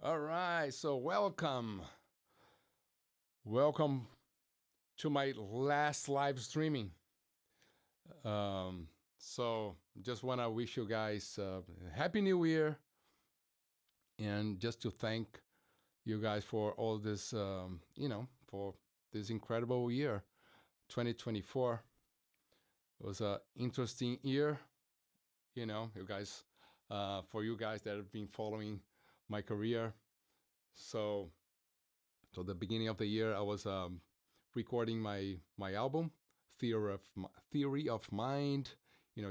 All right, so welcome to my last live streaming. Um, so just want to wish you guys happy New Year, and just to thank you guys for all this, for this incredible year. 2024 was an interesting year. You guys, for you guys that have been following my career. So, so the beginning of the year, I was recording my album, Theory of Mind.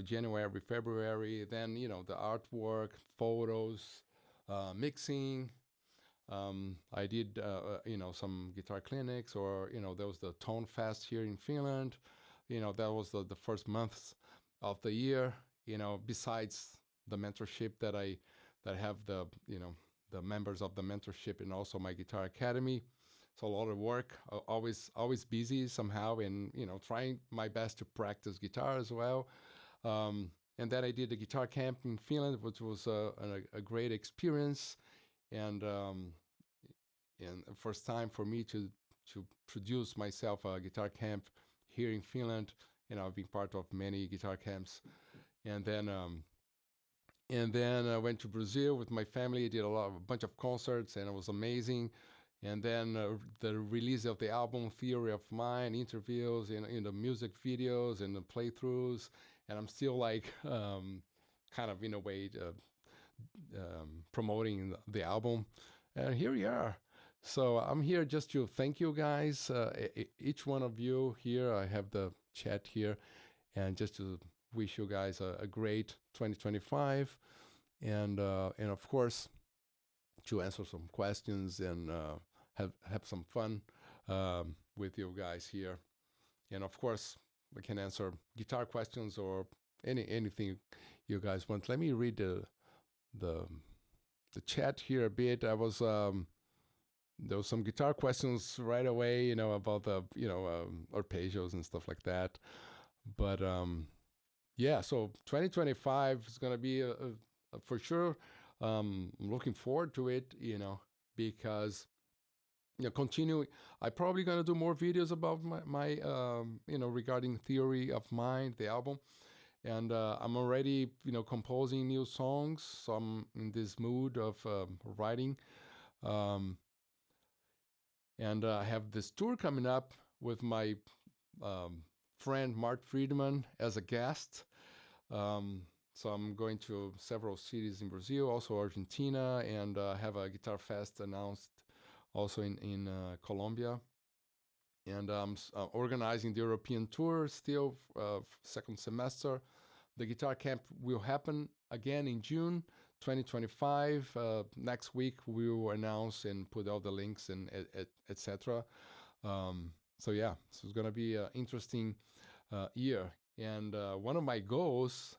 January, February. Then the artwork, photos, mixing. I did some guitar clinics, or there was the Tone Fest here in Finland. That was the first months of the year. Besides the mentorship that I have, the members of the mentorship, and also my guitar academy. So a lot of work, always busy somehow, and trying my best to practice guitar as well. And then I did a guitar camp in Finland, which was a great experience, and first time for me to produce myself a guitar camp here in Finland. I've been part of many guitar camps, and then I went to Brazil with my family. I did a bunch of concerts, and it was amazing. And then the release of the album Theory of Mind, interviews, in the music videos and the playthroughs, and I'm still like kind of in a way promoting the album. And here we are. So I'm here just to thank you guys, each one of you here. I have the chat here, and just to wish you guys a great 2025, and of course to answer some questions, and have some fun with you guys here. And of course, we can answer guitar questions or anything you guys want. Let me read the the chat here a bit. There was some guitar questions right away, about the arpeggios and stuff like that. But yeah, so 2025 is gonna be for sure. Looking forward to it, because continue. I'm probably gonna do more videos about my regarding Theory of Mind, the album, and I'm already composing new songs, so I'm in this mood of writing. Um, and I have this tour coming up with my um, friend Mark Friedman as a guest. So I'm going to several cities in Brazil, also Argentina, and have a guitar fest announced also in Colombia. And I'm organizing the European tour still, second semester. The guitar camp will happen again in June 2025. Next week we will announce and put all the links and etc. So yeah, so it's gonna be an interesting year. And one of my goals,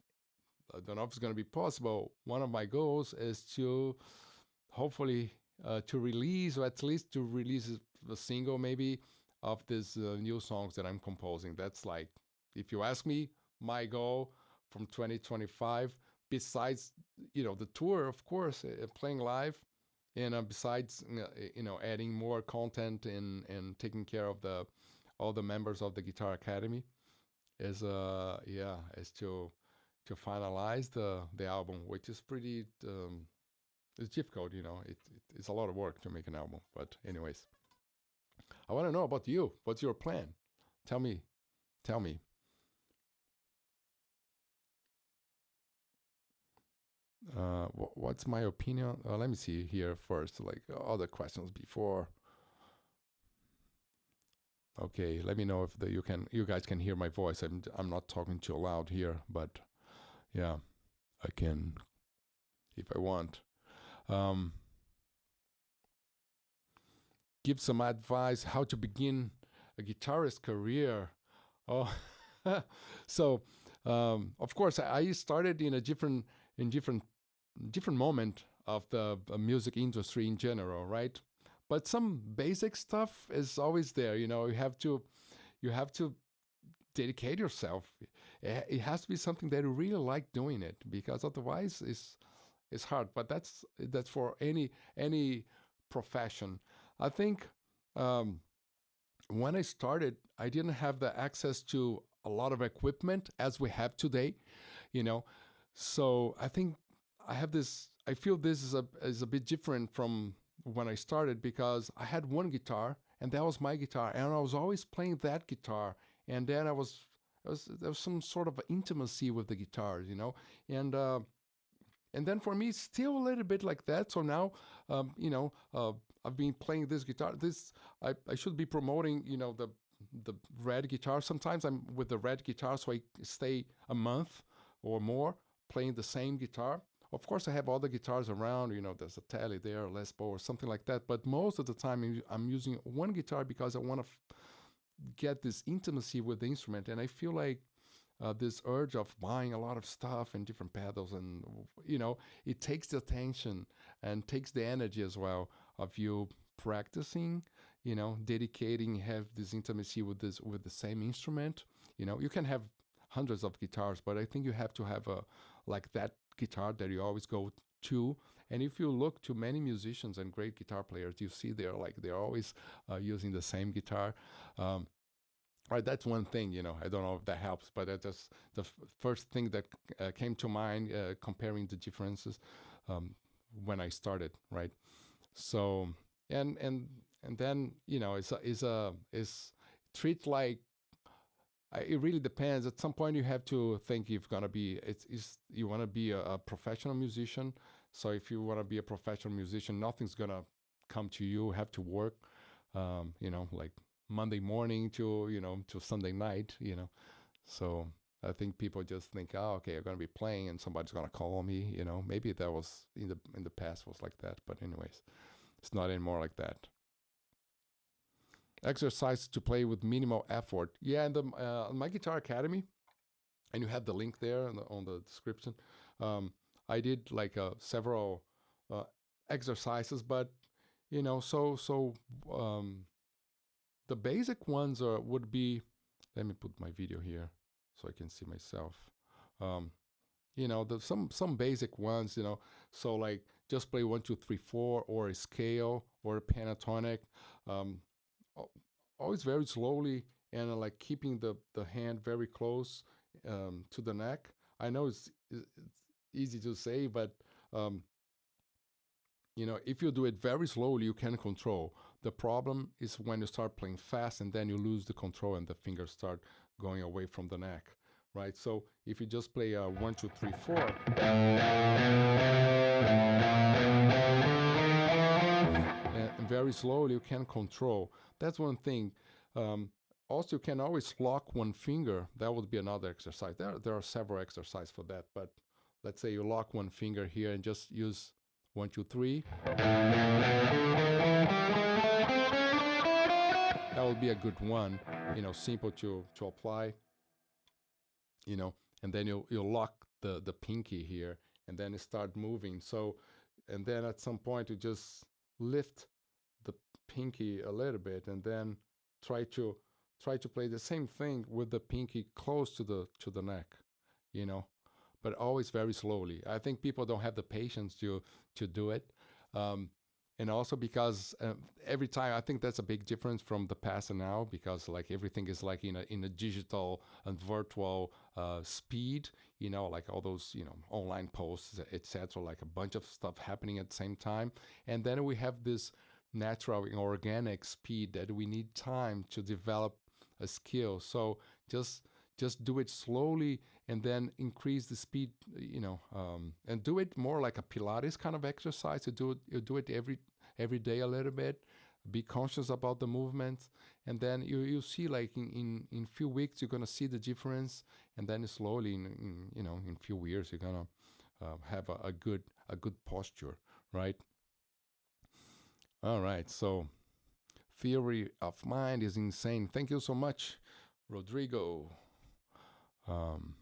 I don't know if it's gonna be possible. One of my goals is to hopefully to release, or at least to release a single maybe of these new songs that I'm composing. That's like, if you ask me, my goal from 2025. Besides, the tour, of course, playing live, and besides, adding more content and taking care of the all the members of the Guitar Academy, is is to finalize the album, which is pretty it's difficult. It's a lot of work to make an album. But anyways, I want to know about you. What's your plan? Tell me. Tell me. What's my opinion? Let me see here first, like other questions before. Okay, let me know if you guys can hear my voice. I'm not talking too loud here, but yeah, I can if I want. Um, give some advice how to begin a guitarist career. Oh, so of course I started in a different moment of the music industry in general, right? But some basic stuff is always there. You have to dedicate yourself. It has to be something that you really like doing it, because otherwise it's hard, but that's for any profession. I think um, when I started, I didn't have the access to a lot of equipment as we have today, you know. So I think I have this. I feel this is a bit different from when I started because I had one guitar and that was my guitar, and I was always playing that guitar, and then there was some sort of intimacy with the guitars, and and then for me, it's still a little bit like that. So now, I've been playing this guitar. I should be promoting, the red guitar. Sometimes I'm with the red guitar, so I stay a month or more playing the same guitar. Of course, I have other guitars around. There's a Tele there, a Les Paul, or something like that. But most of the time, I'm using one guitar because I want to get this intimacy with the instrument, and I feel like this urge of buying a lot of stuff and different pedals, and it takes the attention and takes the energy as well of you practicing, dedicating, have this intimacy with the same instrument. You can have hundreds of guitars, but I think you have to have a like that guitar that you always go to. And if you look to many musicians and great guitar players, you see they're always using the same guitar. Right, that's one thing, I don't know if that helps, but that's just the first thing that came to mind, comparing the differences when I started, right? So, and then, it's treat like, it really depends. At some point, you have to think if gonna be, you want to be a professional musician. So if you want to be a professional musician, nothing's gonna come to you. You have to work, like Monday morning to Sunday night, So I think people just think, oh, okay, I'm gonna be playing and somebody's gonna call me, Maybe that was in the past was like that, but anyways, it's not anymore like that. Exercise to play with minimal effort. Yeah, and the my Guitar Academy, and you have the link there on the description. I did like several uh, exercises, but so the basic ones would be. Let me put my video here so I can see myself. Um, some basic ones. So like just play 1, 2, 3, 4, or a scale or a pentatonic. Um, Always very slowly, and like keeping the hand very close to the neck. I know it's easy to say, but um, if you do it very slowly, you can control. The problem is when you start playing fast and then you lose the control and the fingers start going away from the neck, right? So if you just play 1, 2, 3, 4, and very slowly, you can control. That's one thing. Um, Also, you can always lock one finger. That would be another exercise. There are several exercises for that, but let's say you lock one finger here and just use 1, 2, 3. That would be a good one, simple to apply, and then you'll lock the pinky here, and then you start moving. So, and then at some point you just lift the pinky a little bit, and then try to play the same thing with the pinky close to the neck, you know, but always very slowly. I think people don't have the patience to do it. And also because every time, I think that's a big difference from the past and now, because like everything is like in a digital and virtual speed, like all those online posts, etc., like a bunch of stuff happening at the same time. And then we have this natural and organic speed that we need time to develop a skill. So just do it slowly, and then increase the speed, and do it more like a Pilates kind of exercise. You do it every day a little bit. Be conscious about the movements, and then you see, like in few weeks you're gonna see the difference, and then slowly in few years you're gonna have a good posture, right? All right, so theory of mind is insane. Thank you so much, Rodrigo. Um,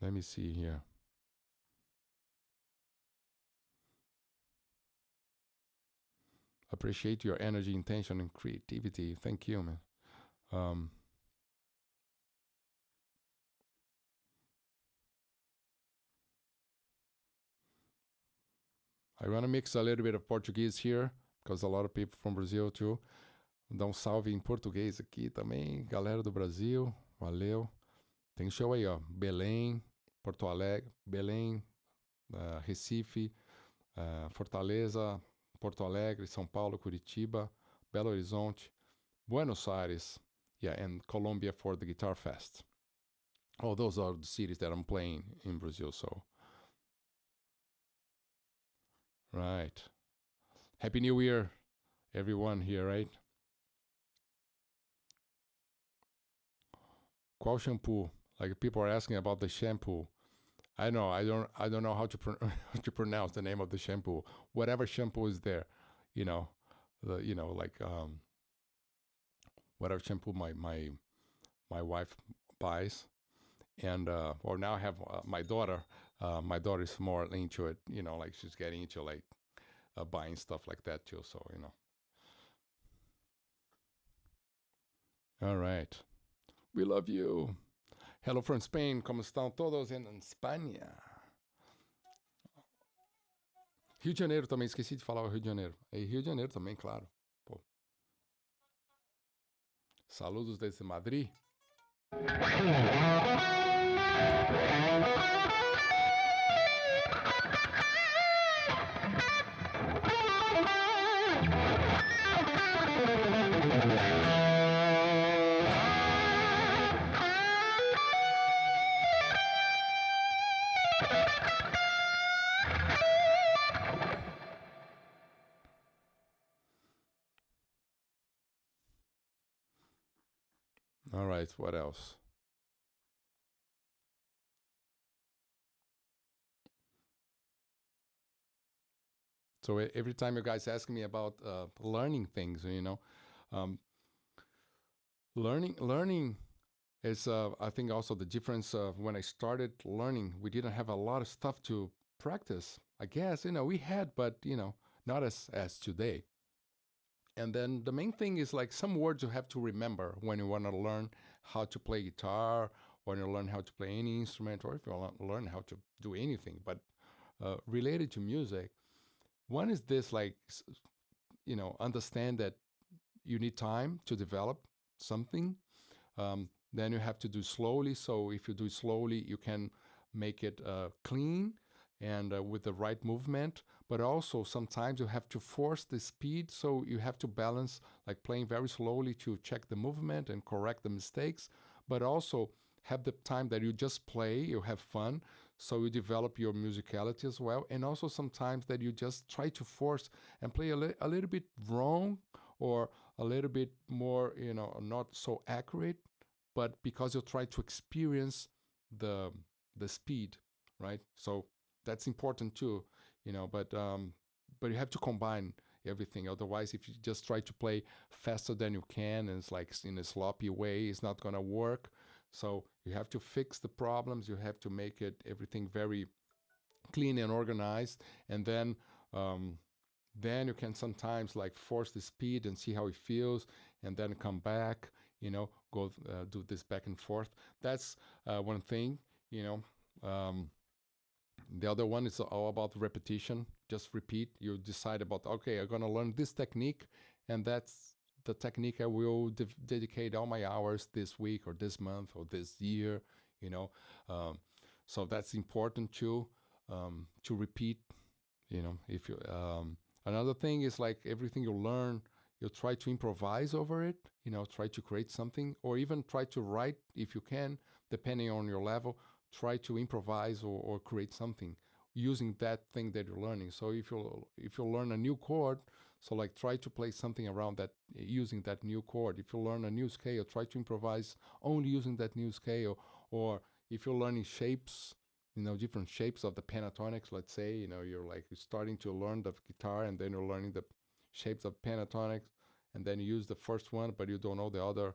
Let me see here. Appreciate your energy, intention, and creativity. Thank you, man. Um, I want to mix a little bit of Portuguese here, because a lot of people from Brazil too. Dar um salve em português aqui também, galera do Brasil, valeu. Tem show aí, ó, Belém, Porto Alegre, Belém, Recife, Fortaleza, Porto Alegre, São Paulo, Curitiba, Belo Horizonte, Buenos Aires, yeah, and Colombia for the Guitar Fest. Oh, those are the cities that I'm playing in Brazil, so. Right. Happy New Year, everyone here, right? Qual shampoo? Like people are asking about the shampoo. I know I don't know how to how to pronounce the name of the shampoo. Whatever shampoo is there, you know, like whatever shampoo my wife buys, and or now I have my daughter. My daughter is more into it, like she's getting into like buying stuff like that too. So All right, we love you. Hello from Spain. ¿Cómo están todos en España? Rio de Janeiro também, esqueci de falar o Rio de Janeiro. E Rio de Janeiro também, claro. Pô. Saludos desde Madrid. All right, what else? So every time you guys ask me about learning things, um, learning is, I think, also the difference of when I started learning. We didn't have a lot of stuff to practice. I guess we had, but not as today. And then the main thing is like some words you have to remember when you want to learn how to play guitar, when you learn how to play any instrument, or if you want to learn how to do anything. But related to music, one is this, like, understand that you need time to develop something. Then you have to do slowly. So if you do it slowly, you can make it clean and with the right movement. But also sometimes you have to force the speed. So you have to balance, like playing very slowly to check the movement and correct the mistakes. But also have the time that you just play, you have fun. So you develop your musicality as well. And also sometimes that you just try to force and play a little bit wrong, or a little bit more, not so accurate, but because you try to experience the speed, right? So that's important too, but you have to combine everything. Otherwise, if you just try to play faster than you can and it's like in a sloppy way, it's not gonna work. So you have to fix the problems. You have to make it everything very clean and organized, and then you can sometimes like force the speed and see how it feels, and then come back, go do this back and forth. That's one thing. The other one is all about repetition. Just repeat. You decide about, okay, I'm gonna learn this technique, and that's the technique I will dedicate all my hours this week or this month or this year. You know, so that's important too, to repeat. If you another thing is like everything you learn, you try to improvise over it. Try to create something, or even try to write if you can, depending on your level. Try to improvise or create something using that thing that you're learning. So if you learn a new chord, so like try to play something around that using that new chord. If you learn a new scale, try to improvise only using that new scale. Or if you're learning shapes, different shapes of the pentatonics, let's say, you're starting to learn the guitar, and then you're learning the shapes of pentatonics, and then you use the first one, but you don't know the other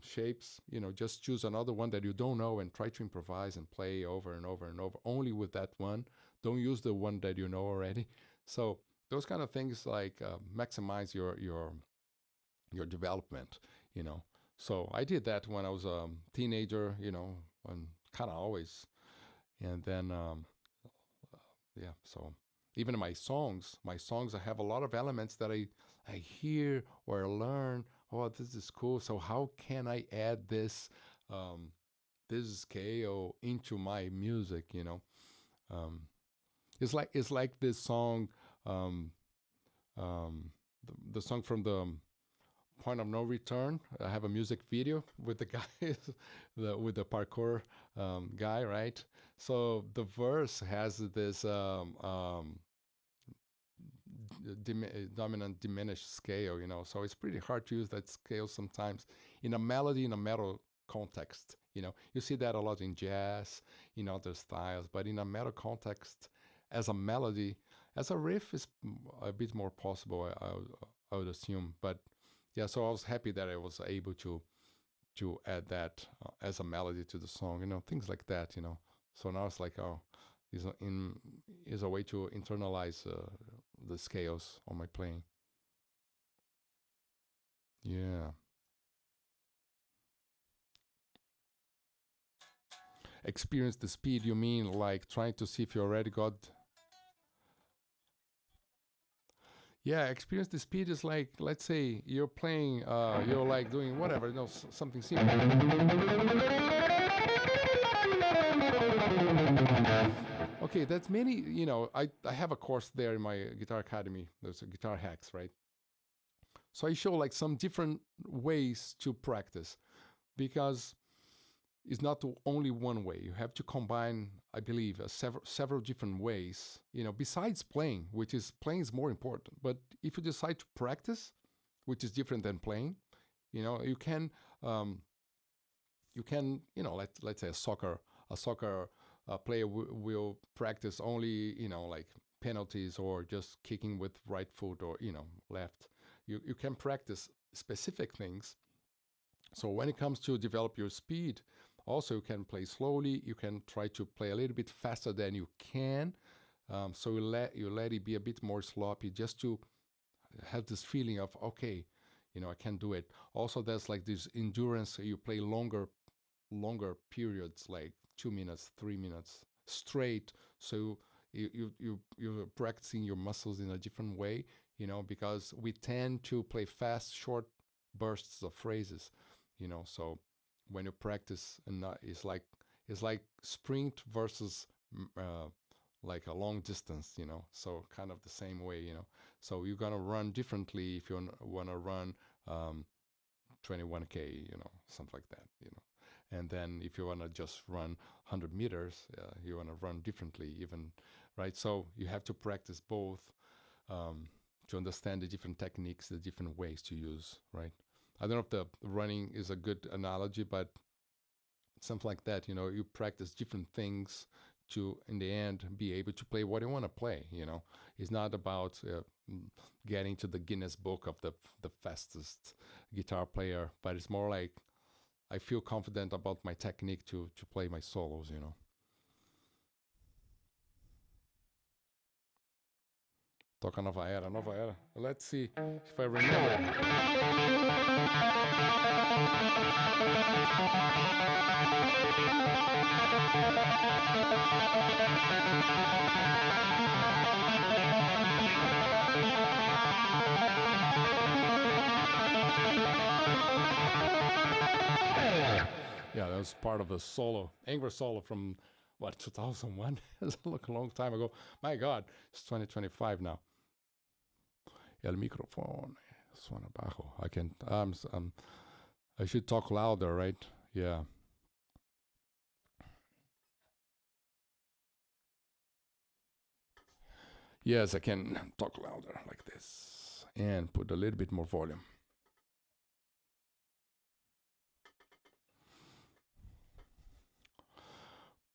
shapes. Just choose another one that you don't know and try to improvise and play over and over and over only with that one. Don't use the one that you know already. So those kind of things maximize your development. So I did that when I was a teenager, and kind of always. And then yeah, so even my songs, I have a lot of elements that I hear or learn. Oh, this is cool. So how can I add um, this scale into my music? Um, it's like this song, um, the song from the Point of No Return. I have a music video with the guys, with the parkour guy, right? So the verse has this dominant diminished scale, so it's pretty hard to use that scale sometimes in a melody, in a metal context. You see that a lot in jazz, in other styles, but in a metal context, as a melody, as a riff is a bit more possible, I would assume. But yeah, so I was happy that I was able to add that as a melody to the song, things like that. So now it's like, oh, is a way to internalize the scales on my playing. Yeah. Experience the speed, you mean like trying to see if you already got. Yeah, experience the speed is like, let's say you're playing, you're like doing whatever, something simple. Okay, that's many, I have a course there in my guitar academy. There's a guitar hacks, right? So I show like some different ways to practice, because it's not only one way. You have to combine, I believe, several different ways. Besides playing, which is playing is more important. But if you decide to practice, which is different than playing, you can let's say a soccer player will practice only like penalties or just kicking with right foot or left. You can practice specific things. So when it comes to develop your speed, also you can play slowly. You can try to play a little bit faster than you can. So you let it be a bit more sloppy, just to have this feeling of, okay, I can do it. Also, there's like this endurance. So you play longer periods, like 2 minutes, 3 minutes straight. So you're practicing your muscles in a different way, because we tend to play fast, short bursts of phrases, So when you practice, and it's like sprint versus like a long distance, So kind of the same way, So you're gonna run differently if you want to run 21K, something like that, And then if you want to just run 100 meters, you want to run differently, even, right? So you have to practice both, to understand the different techniques, the different ways to use, right? I don't know if the running is a good analogy, but something like that. You practice different things to, in the end, be able to play what you want to play. It's not about getting to the Guinness Book of the fastest guitar player, but it's more like I feel confident about my technique to play my solos. Toca Nova Era, Nova Era. Let's see if I remember. Yeah, that was part of a solo, Angry solo from, what, 2001? It's a long time ago. My God, it's 2025 now. El micrófono suena bajo. I should talk louder, right? Yeah. Yes, I can talk louder like this and put a little bit more volume.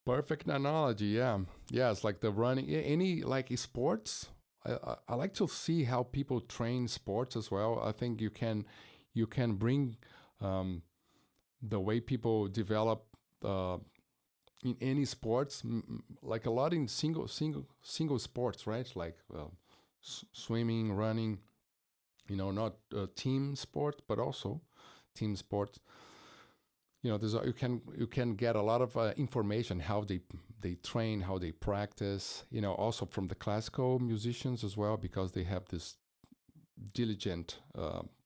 Perfect analogy, yeah. Yeah, it's like the running, any like sports. I like to see how people train sports as well. I think you can bring the way people develop in any sports, like a lot in single sports, right? Like swimming, running, not team sport, but also team sports. you can get a lot of information how they train, how they practice. Also from the classical musicians as well, because they have this diligent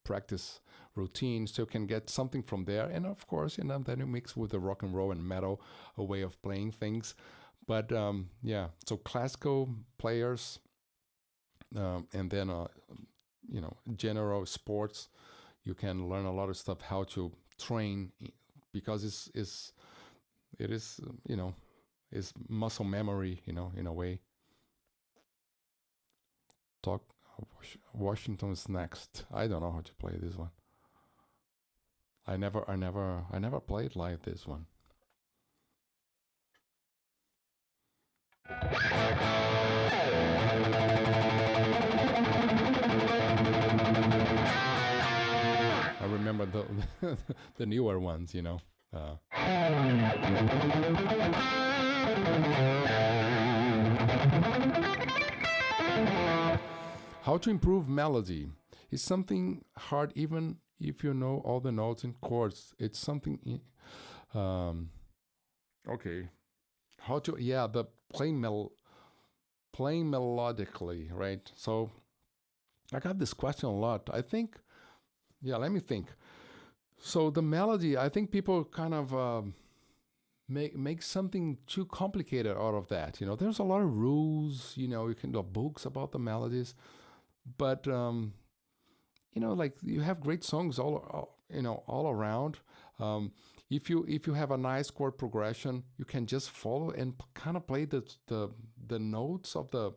practice routine, so you can get something from there. And of course, then you mix with the rock and roll and metal, a way of playing things. But so classical players, and then general sports, you can learn a lot of stuff how to train, because it is is muscle memory, in a way. Talk. Washington's next. I don't know how to play this one. I never played like this one. I remember the newer ones, How to improve melody is something hard, even if you know all the notes and chords. It's something. Okay, how to the playing melodically, right? So I got this question a lot. I think, let me think. So the melody, I think people kind of make something too complicated out of that. There's a lot of rules. You can do books about the melodies, but like you have great songs all around. If you have a nice chord progression, you can just follow and kind of play the notes of the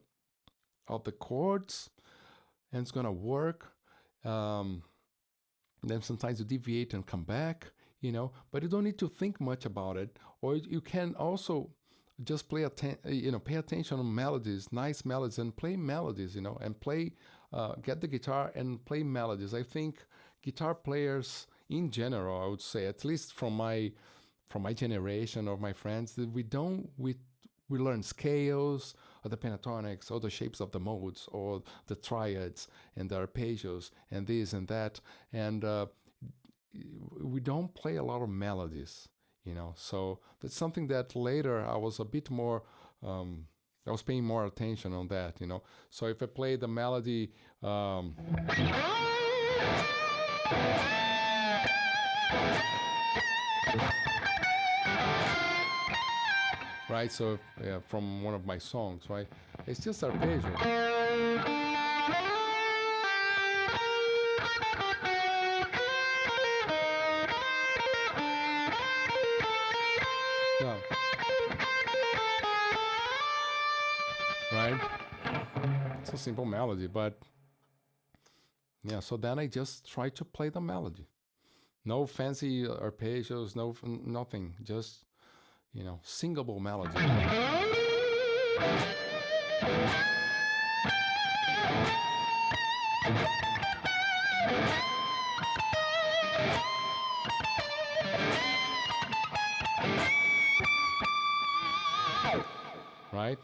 chords, and it's gonna work. Then sometimes you deviate and come back, but you don't need to think much about it. Or you can also just pay attention on melodies, nice melodies, and play melodies, and play, get the guitar and play melodies. I think guitar players in general, I would say, at least from my generation or my friends, that we learn scales, or the pentatonics, or the shapes of the modes, or the triads and the arpeggios and this and that, and we don't play a lot of melodies, So that's something that later I was a bit more. I was paying more attention on that, So if I play the melody. Right, so from one of my songs, right? It's just arpeggio. Yeah. Right? It's a simple melody, but so then I just try to play the melody. No fancy arpeggios, nothing, just singable melody. Right?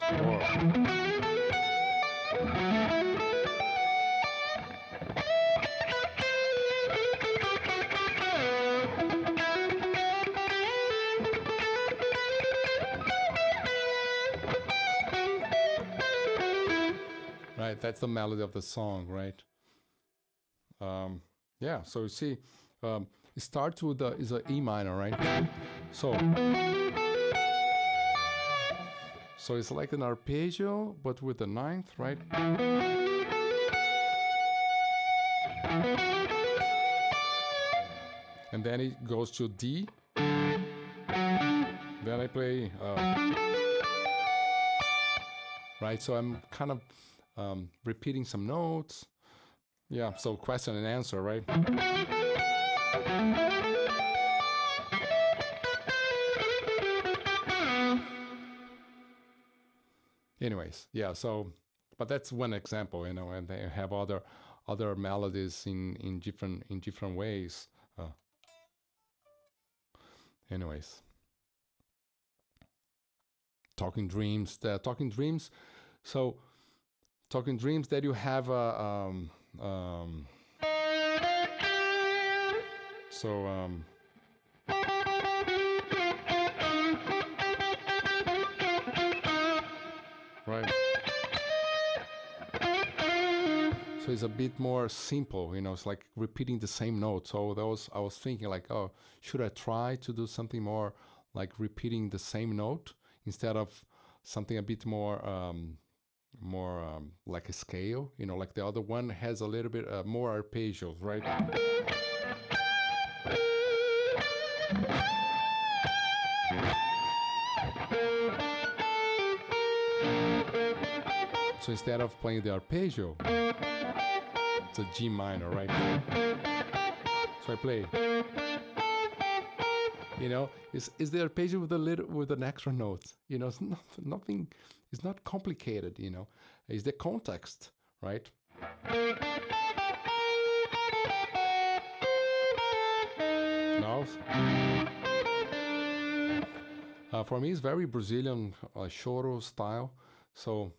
Right, that's the melody of the song, right? So you see, it starts with is a E minor, right? So it's like an arpeggio, but with the ninth, right? And then it goes to D. Then I play, right? So I'm kind of repeating some notes. Yeah, so question and answer, right? Anyways, so, but that's one example, and they have other melodies in different ways. Anyways, Talking Dreams. So Talking Dreams, that you have a So it's a bit more simple, you know, it's like repeating the same note. So I was thinking like, oh, should I try to do something more like repeating the same note instead of something a bit more like a scale, you know, like the other one has a little bit more arpeggios, right? So instead of playing the arpeggio, it's a G minor, right? So I play, you know, is the arpeggio with a little with an extra note, you know, it's nothing, it's not complicated, you know, it's the context, right? Now, for me, it's very Brazilian choro style. So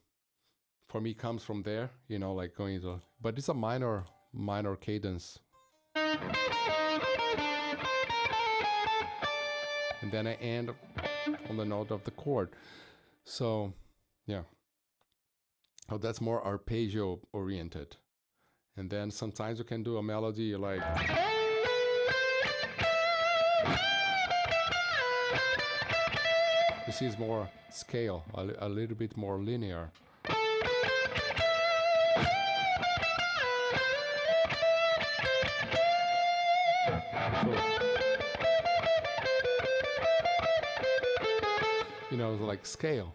for me, it comes from there, you know, like going to, but it's a minor cadence. And then I end on the note of the chord. So, yeah. Oh, that's more arpeggio oriented. And then sometimes you can do a melody like. You see, it's more scale, a little bit more linear. So, you know, like scale.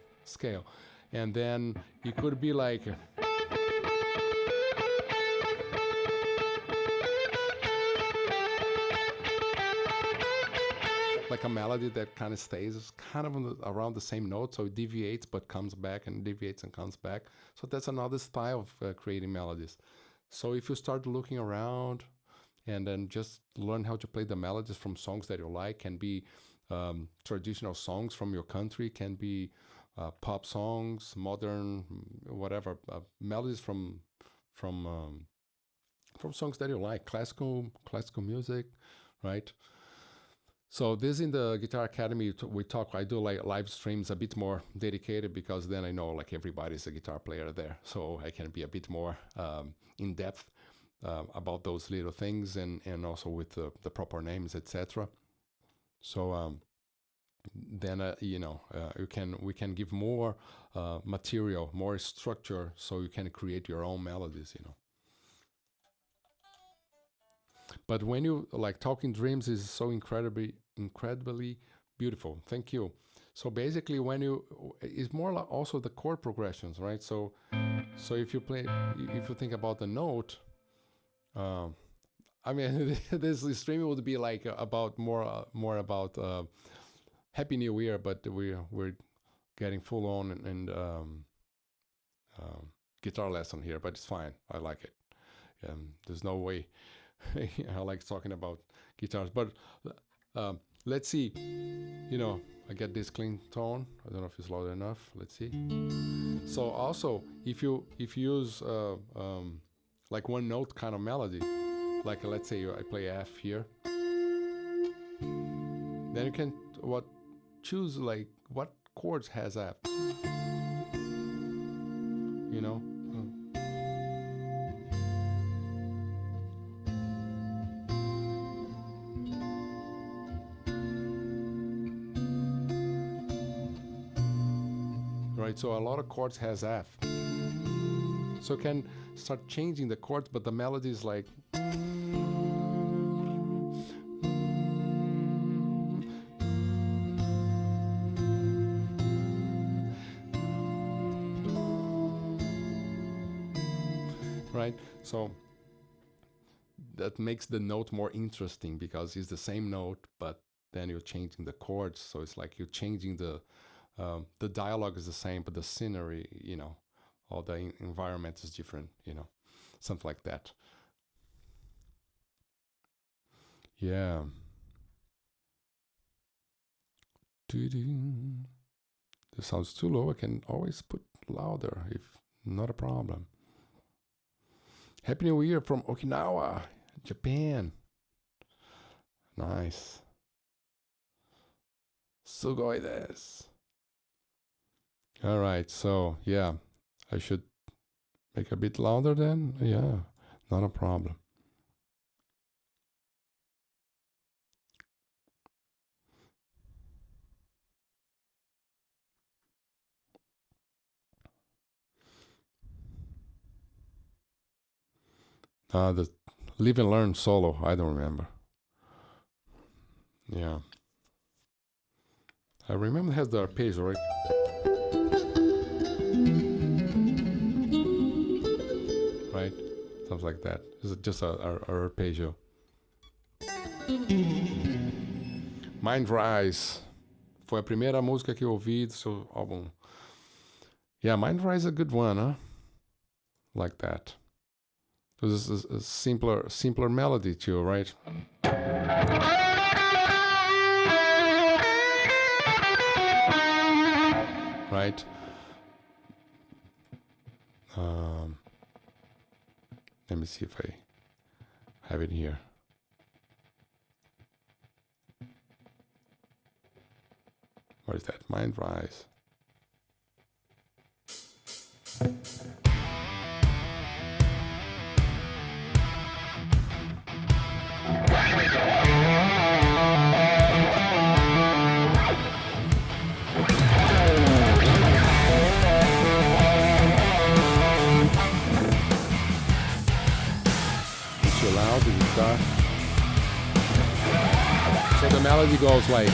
And then it could be like. Like a melody that kind of stays kind of around the same note, so it deviates but comes back and deviates and comes back. So that's another style of creating melodies. So if you start looking around and then just learn how to play the melodies from songs that you like, can be traditional songs from your country, can be pop songs, modern, whatever, melodies from songs that you like, classical music, right? So this in the Guitar Academy, I do like live streams a bit more dedicated because then I know like everybody's a guitar player there. So I can be a bit more in depth about those little things and also with the proper names, etc. So then, we can give more material, more structure so you can create your own melodies, you know. But when you like Talking Dreams is so incredibly beautiful. Thank you. So basically, it's more like also the chord progressions, right? So if you think about the note, I mean, this streaming would be like about more about Happy New Year, but we're getting full on and guitar lesson here, but it's fine. I like it. There's no way. I like talking about guitars, but let's see. You know, I get this clean tone. I don't know if it's loud enough. Let's see. So also, if you use like one note kind of melody, like let's say I play F here, then you can choose like what chords has F. You know. Right, so a lot of chords has F. So you can start changing the chords, but the melody is like. Right, so that makes the note more interesting because it's the same note, but then you're changing the chords. So it's like you're changing the dialogue is the same, but the scenery, you know, or the environment is different, you know, something like that. Yeah. This sounds too low. I can always put louder if not a problem. Happy New Year from Okinawa, Japan. Nice. Sugoi desu. All right, so yeah, I should Make a bit louder then? Yeah, not a problem. The Live and Learn solo, I don't remember. Yeah. I remember it has the arpeggio, right? Right? Something like that. It's just a arpeggio. Mind Rise. Foi a primeira música que eu ouvi do seu álbum. Yeah, Mind Rise is a good one, huh? Like that. So this is a simpler melody too, right? Right? Let me see if I have it here. What is that? Mind Rise. Too loud, the guitar. So the melody goes like.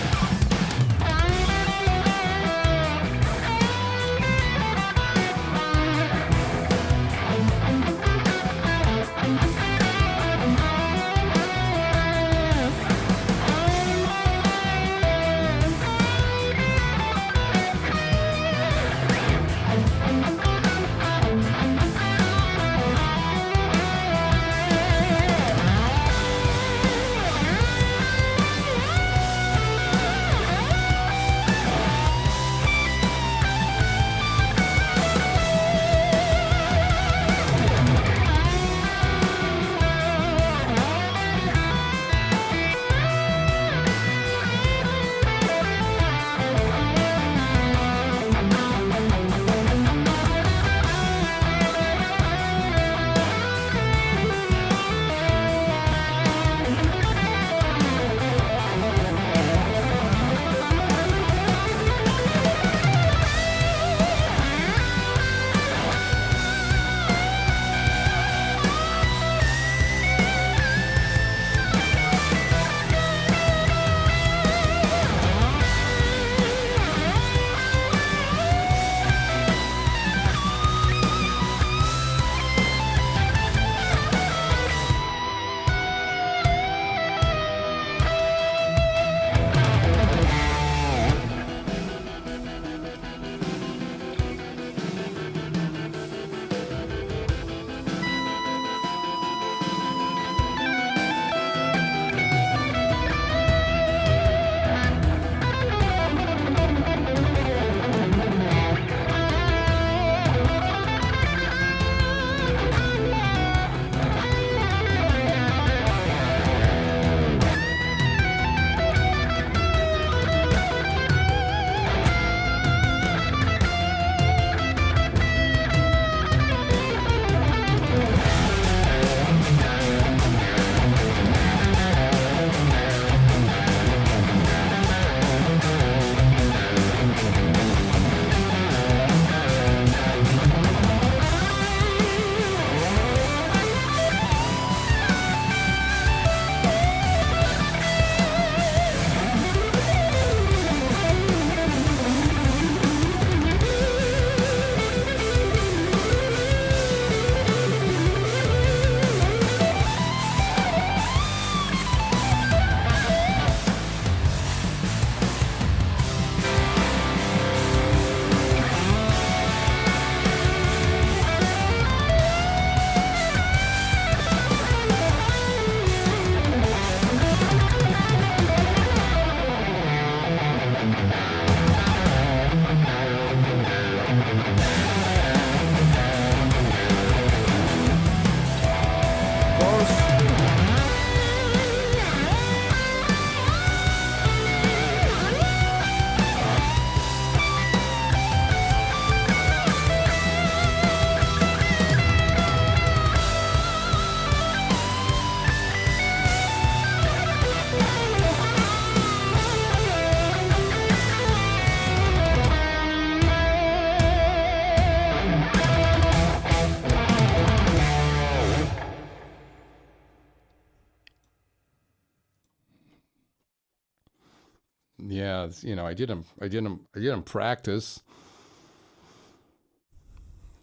Yeah, I didn't practice.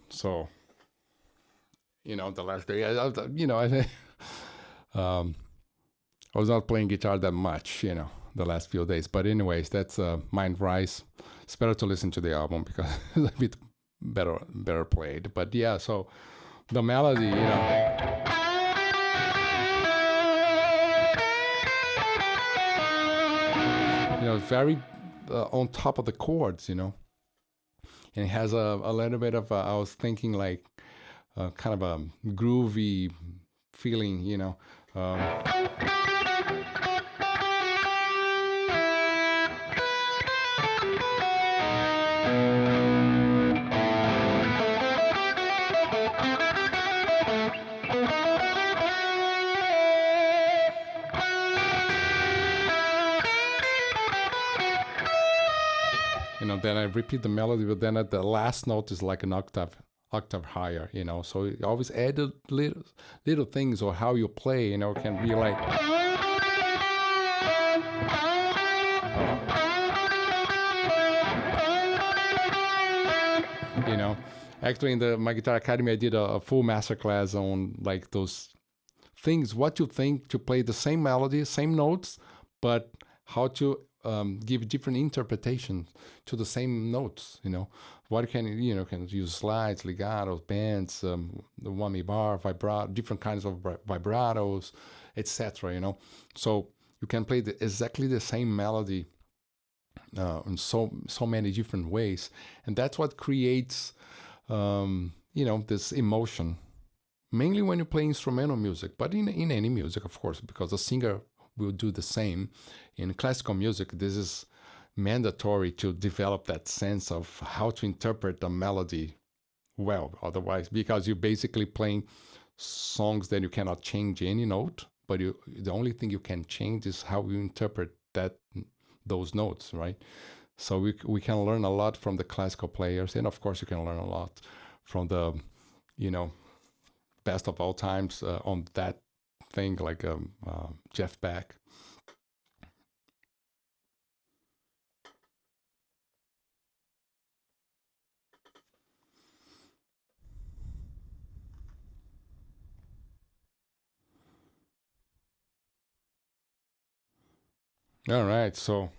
So, the last day, um, I was not playing guitar that much, the last few days. But anyways, that's Mind Rise. It's better to listen to the album because it's a bit better played. But yeah, so the melody, very on top of the chords, and it has a little bit of I was thinking like kind of a groovy feeling, Then I repeat the melody, but then at the last note is like an octave higher, so you always add little things, or how you play, can be like actually in my guitar academy I did a full masterclass on like those things, what you think to play the same melody, same notes, but how to give different interpretations to the same notes. What can can use slides, legatos, bends, the whammy bar, vibrato, different kinds of vibratos, etc. So you can play exactly the same melody in so many different ways, and that's what creates this emotion. Mainly when you play instrumental music, but in any music, of course, because the singer will do the same. In classical music, this is mandatory to develop that sense of how to interpret the melody well. Otherwise, because you're basically playing songs that you cannot change any note, but the only thing you can change is how you interpret those notes, right? So we can learn a lot from the classical players, and of course you can learn a lot from the best of all times on that thing, like Jeff Beck. All right, so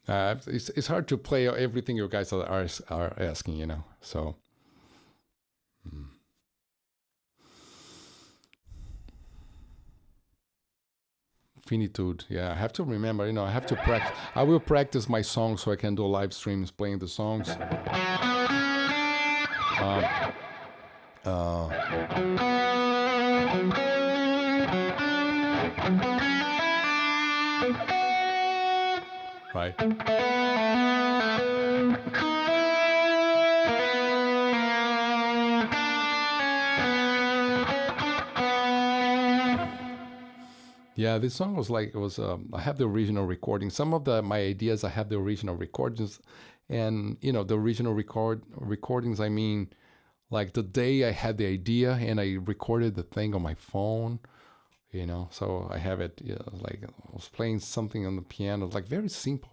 it's hard to play everything you guys are asking, So. Finitude. Yeah, I have to remember. I have to practice. I will practice my songs so I can do live streams playing the songs. Right. Yeah, this song was like, I have the original recording. Some of my ideas, I have the original recordings, and the original recordings. I mean, like the day I had the idea and I recorded the thing on my phone. So I have it. Like I was playing something on the piano, like very simple.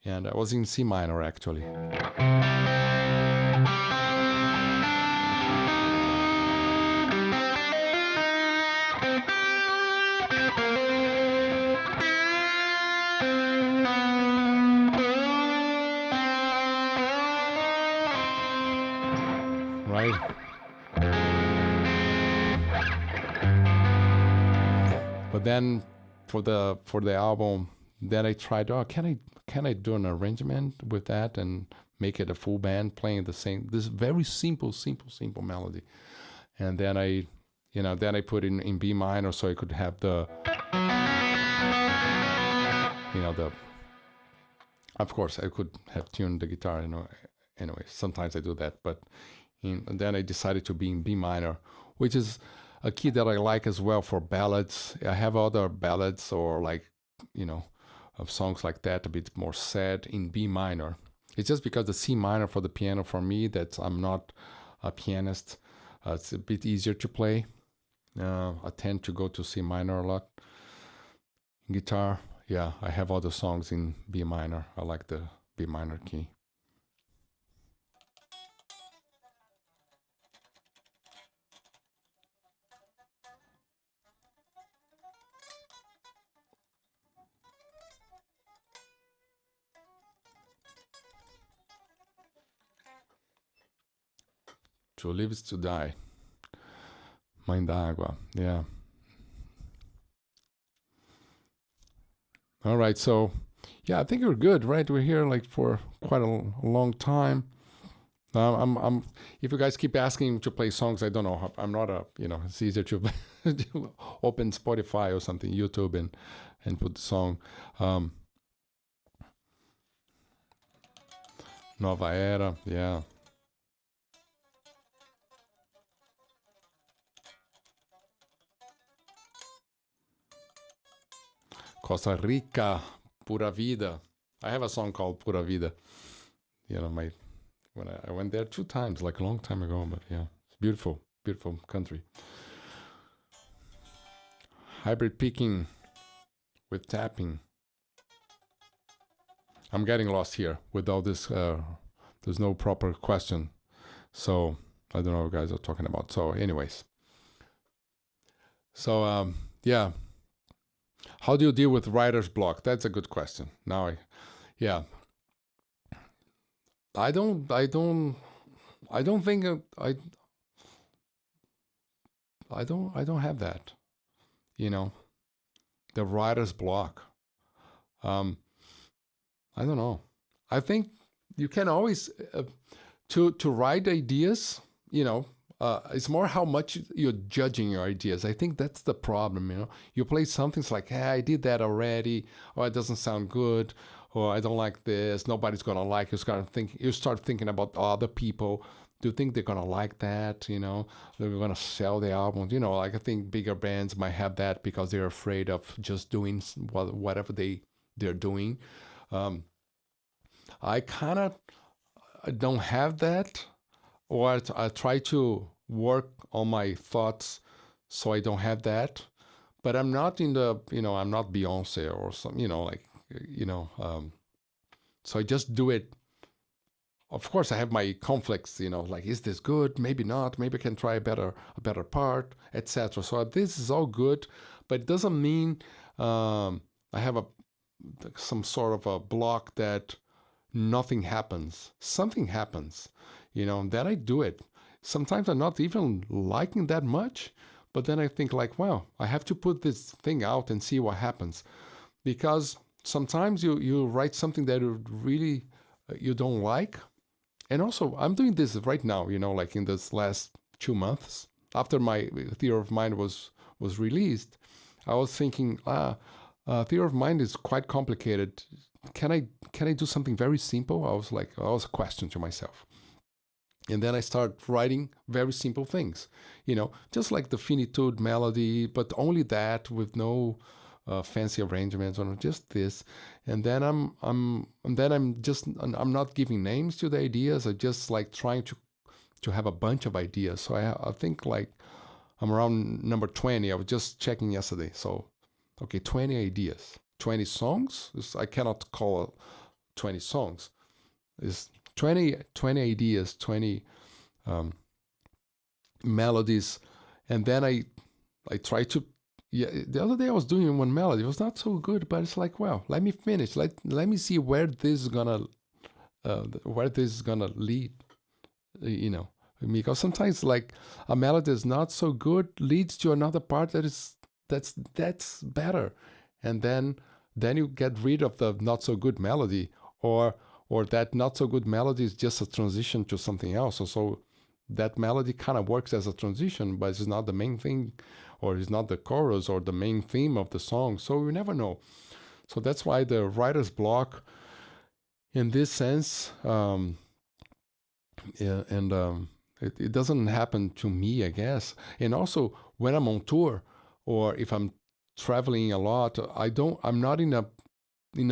And I was in C minor actually. Right. But then for the album, then I tried, can I do an arrangement with that and make it a full band playing this very simple melody. And then I put it in B minor so I could have the of course I could have tuned the guitar, anyway, sometimes I do that, but and then I decided to be in B minor, which is a key that I like as well for ballads. I have other ballads or like, of songs like that, a bit more sad in B minor. It's just because the C minor for the piano, for me, that I'm not a pianist, it's a bit easier to play. I tend to go to C minor a lot. Guitar, yeah, I have all the songs in B minor. I like the B minor key. To live is to die. Mãe d'água, yeah. All right, so yeah, I think we're good, right? We're here like for quite a long time. I'm. If you guys keep asking to play songs, I don't know. I'm not a. It's easier to open Spotify or something, YouTube, and put the song. Um, Nova Era, yeah. Costa Rica, Pura Vida. I have a song called Pura Vida. My when I went there 2 times, like a long time ago, but yeah, it's beautiful, beautiful country. Hybrid picking with tapping. I'm getting lost here with all this. There's no proper question, so I don't know what you guys are talking about. So, anyways, yeah. How do you deal with writer's block? That's a good question. Yeah, I don't think I don't have that. The writer's block. Um, I don't know. I think you can always to write ideas. It's more how much you're judging your ideas. I think that's the problem. You play something, it's like, hey, I did that already, or it doesn't sound good, or I don't like this. Nobody's gonna like it. You start thinking about other people. Do you think they're gonna like that? They're gonna sell the album. Like I think bigger bands might have that because they're afraid of just doing whatever they're doing. Um, I kind of don't have that, or I try to work on my thoughts so I don't have that. But I'm not I'm not Beyonce or some, so I just do it. Of course, I have my conflicts, like, is this good? Maybe not. Maybe I can try a better part, etc. So this is all good, but it doesn't mean I have some sort of a block that nothing happens. Something happens, then I do it. Sometimes I'm not even liking that much, but then I think like, well, I have to put this thing out and see what happens. Because sometimes you write something that you don't like. And also, I'm doing this right now, like in this last 2 months after my Theory of Mind was released. I was thinking, Theory of Mind is quite complicated. Can I do something very simple? I was a question to myself. And then I start writing very simple things, just like the finitude melody, but only that with no fancy arrangements or just this. And then I'm not giving names to the ideas. I just like trying to have a bunch of ideas. So I think like I'm around number 20. I was just checking yesterday. So okay, 20 ideas, 20 songs. I cannot call 20 songs. It's 20 ideas, 20 melodies, and then I try to. Yeah, the other day I was doing one melody. It was not so good, but it's like, well, let me finish. Let me see where this is gonna lead. Because sometimes like a melody is not so good leads to another part that's better, and then you get rid of the not so good melody, or that not so good melody is just a transition to something else. So that melody kind of works as a transition, but it's not the main thing, or it's not the chorus or the main theme of the song. So we never know. So that's why the writer's block, in this sense, yeah, and it doesn't happen to me, I guess. And also when I'm on tour, or if I'm traveling a lot, I'm not in a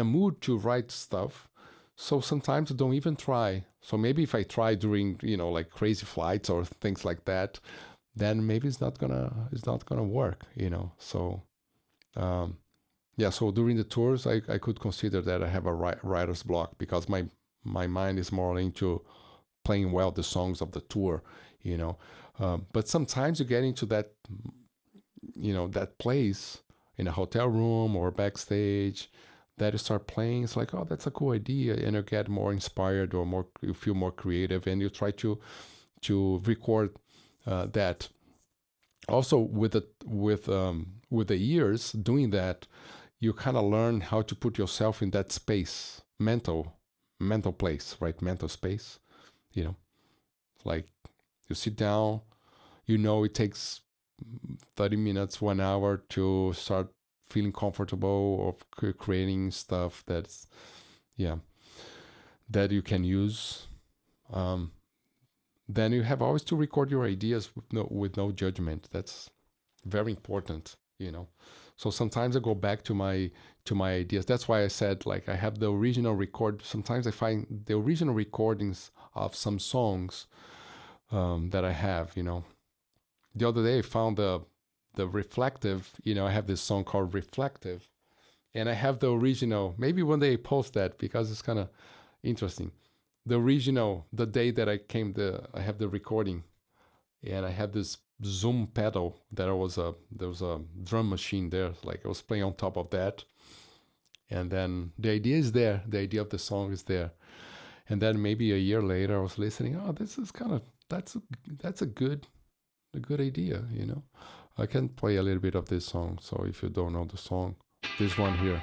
mood to write stuff. So sometimes I don't even try. So maybe if I try during, like crazy flights or things like that, then maybe it's not gonna work. So Yeah, so during the tours, I could consider that I have a writer's block because my mind is more into playing well the songs of the tour, you know. But sometimes you get into that, that place in a hotel room or backstage that you start playing. It's like, oh, that's a cool idea, and you get more inspired or more, you feel more creative, and you try to record that. Also, with the years doing that, you kind of learn how to put yourself in that space, mental place, right? Mental space, you know, like you sit down, it takes 30 minutes, 1 hour to start feeling comfortable of creating stuff that's, yeah, that you can use. Um, then you have always to record your ideas with no judgment. That's very important. So sometimes I go back to my ideas. That's why I said, like, I have the original record. Sometimes I find the original recordings of some songs that I have. The other day I found the reflective. I have this song called Reflective, and I have the original. Maybe one day I post that because it's kind of interesting. The original, the day that I have the recording, and I had this Zoom pedal that there was a drum machine there, like I was playing on top of that, and then the idea is there, the idea of the song is there, and then maybe a year later I was listening. Oh, this is kind of that's a good idea. I can play a little bit of this song. So if you don't know the song, this one here.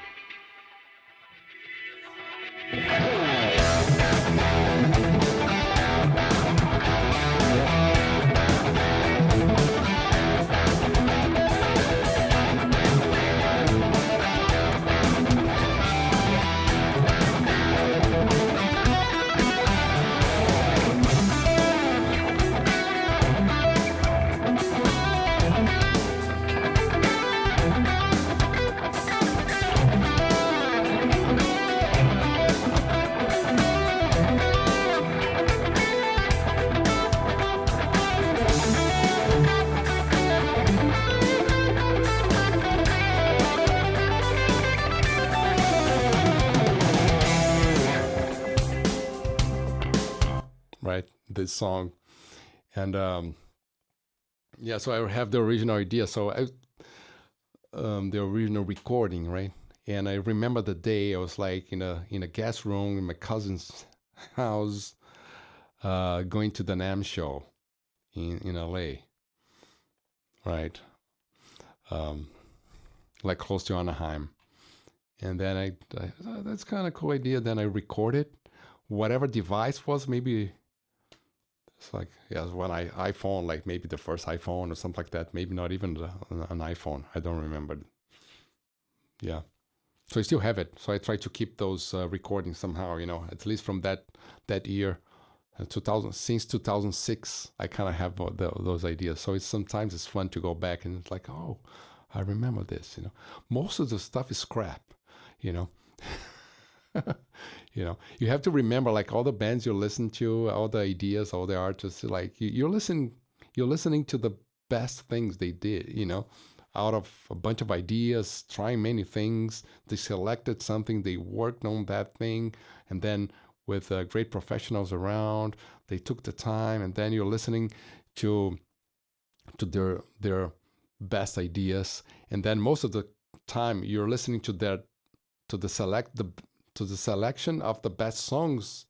Right, this song. And yeah, so I have the original idea. So the original recording, right? And I remember the day I was like in a guest room in my cousin's house, going to the NAMM show in LA, right? Um, like close to Anaheim. And then that's kind of cool idea. Then I recorded whatever device was, maybe it's like, yeah, when iPhone, like maybe the first iPhone or something like that. Maybe not even an iPhone. I don't remember. Yeah. So I still have it. So I try to keep those recordings somehow, at least from that year, 2000, since 2006. I kind of have those ideas. So sometimes it's fun to go back and it's like, oh, I remember this. Most of the stuff is crap. you know you have to remember, like, all the bands you listen to, all the ideas, all the artists, like you're listening to the best things they did, out of a bunch of ideas, trying many things. They selected something, they worked on that thing, and then with great professionals around, they took the time, and then you're listening to their best ideas, and then most of the time you're listening to their to the selection of the best songs,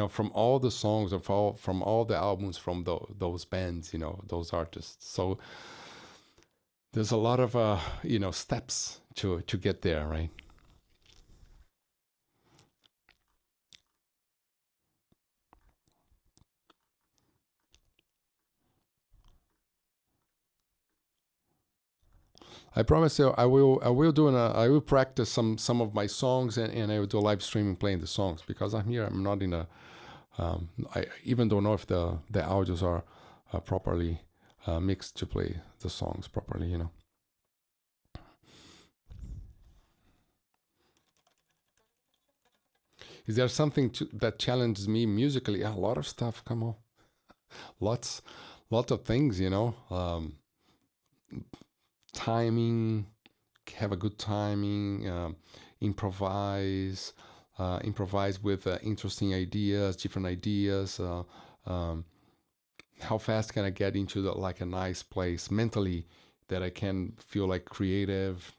from all the songs from all the albums from those bands, those artists. So there's a lot of steps to get there, right? I promise you, I will practice some of my songs, and I will do a live streaming playing the songs, because I'm here. I'm not in a I even don't know if the audios are properly mixed to play the songs properly. Is there something that challenges me musically? A lot of stuff. Come on, lots, lots of things. Timing, have a good timing, improvise with interesting ideas, different ideas. Um, how fast can I get into like a nice place mentally that I can feel like creative,